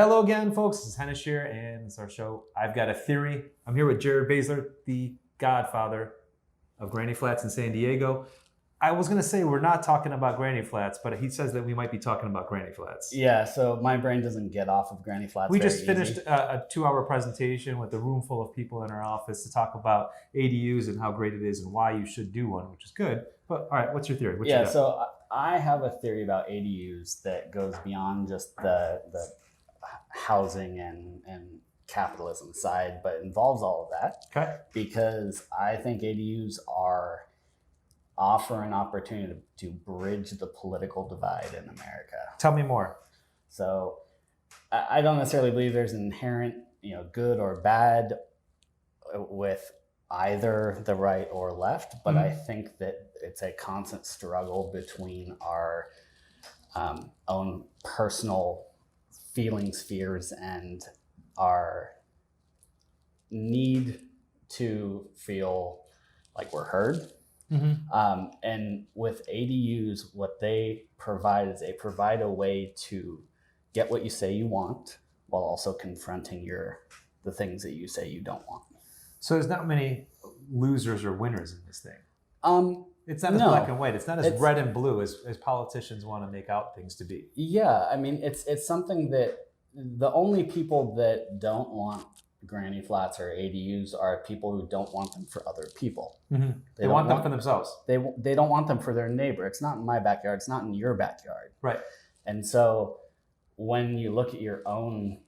Hello again, folks. This is Henish here, and it's our show. I've got a theory. I'm here with Jared Basler, the godfather of Granny Flats in San Diego. I was going to say we're not talking about Granny Flats, but he says that we might be talking about Granny Flats. Yeah, so my brain doesn't get off of Granny Flats. We just finished a 2-hour presentation with a room full of people in our office to talk about ADUs and how great it is and why you should do one, which is good. But all right, what's your theory? So I have a theory about ADUs that goes beyond just the housing and capitalism side, but involves all of that. Okay. Because I think ADUs offer an opportunity to bridge the political divide in America. Tell me more. So I don't necessarily believe there's an inherent, good or bad with either the right or left, but I think that it's a constant struggle between our own personal feelings, fears, and our need to feel like we're heard. And with ADUs, what they provide is they provide a way to get what you say you want while also confronting the things that you say you don't want. So there's not many losers or winners in this thing. It's not as black and white. It's not as red and blue as politicians want to make out things to be. Yeah, I mean, it's something that the only people that don't want Granny Flats or ADUs are people who don't want them for other people. They want them for themselves. They don't want them for their neighbor. It's not in my backyard. It's not in your backyard. Right. And so when you look at your own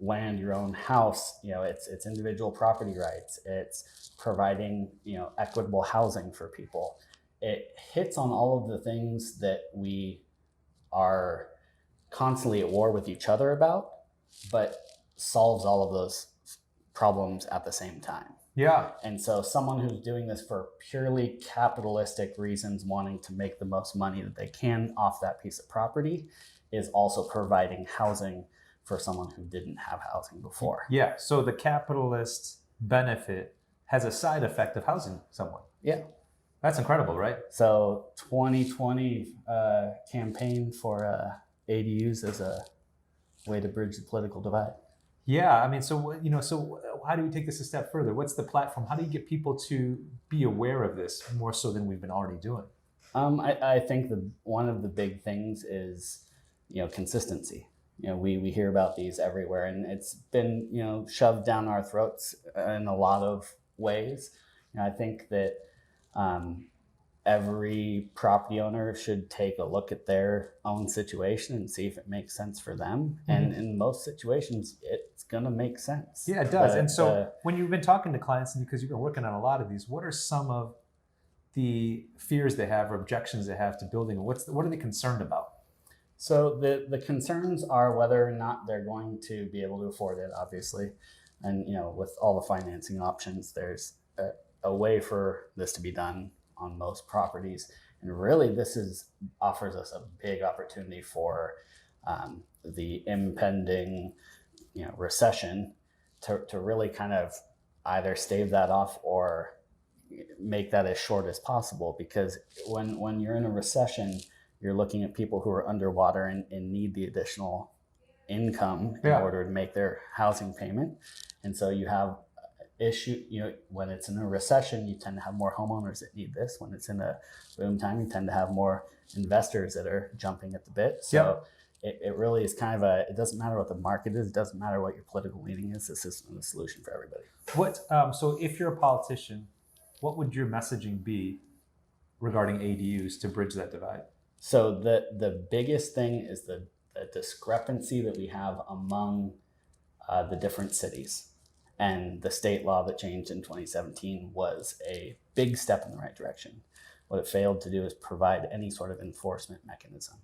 land, your own house, it's individual property rights. It's providing, equitable housing for people. It hits on all of the things that we are constantly at war with each other about, but solves all of those problems at the same time. Yeah. And so someone who's doing this for purely capitalistic reasons, wanting to make the most money that they can off that piece of property, is also providing housing for someone who didn't have housing before. Yeah. So the capitalist benefit has a side effect of housing someone. Yeah. That's incredible, right? So 2020 campaign for ADUs as a way to bridge the political divide. Yeah, I mean, so how do we take this a step further? What's the platform? How do you get people to be aware of this more so than we've been already doing? I think one of the big things is, consistency. We hear about these everywhere, and it's been, shoved down our throats in a lot of ways. I think that every property owner should take a look at their own situation and see if it makes sense for them. And in most situations, it's going to make sense. Yeah, it does. And so when you've been talking to clients, and because you've been working on a lot of these, what are some of the fears they have or objections they have to building? What are they concerned about? So the concerns are whether or not they're going to be able to afford it, obviously. And, with all the financing options, there's a way for this to be done on most properties. And really, this offers us a big opportunity for the impending, recession to really kind of either stave that off or make that as short as possible. Because when you're in a recession, you're looking at people who are underwater and need the additional income in order to make their housing payment. And so you have issue, when it's in a recession, you tend to have more homeowners that need this. When it's in a boom time, you tend to have more investors that are jumping at the bit. So it really is kind of it doesn't matter what the market is. It doesn't matter what your political leaning is. This is the solution for everybody. So if you're a politician, what would your messaging be regarding ADUs to bridge that divide? So the biggest thing is the discrepancy that we have among the different cities. And the state law that changed in 2017 was a big step in the right direction. What it failed to do is provide any sort of enforcement mechanism.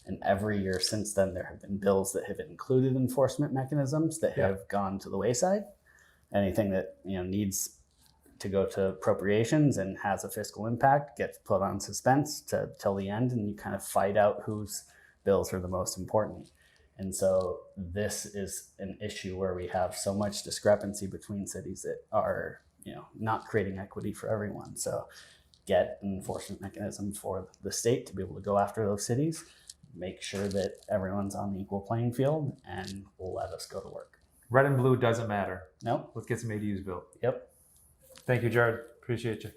And every year since then, there have been bills that have included enforcement mechanisms that have gone to the wayside. Anything that needs to go to appropriations and has a fiscal impact gets put on suspense till the end, and you kind of fight out whose bills are the most important. And so this is an issue where we have so much discrepancy between cities that are, not creating equity for everyone. So get an enforcement mechanism for the state to be able to go after those cities, make sure that everyone's on the equal playing field and will let us go to work. Red and blue doesn't matter. Nope. Let's get some ADUs built. Yep. Thank you, Jared. Appreciate you.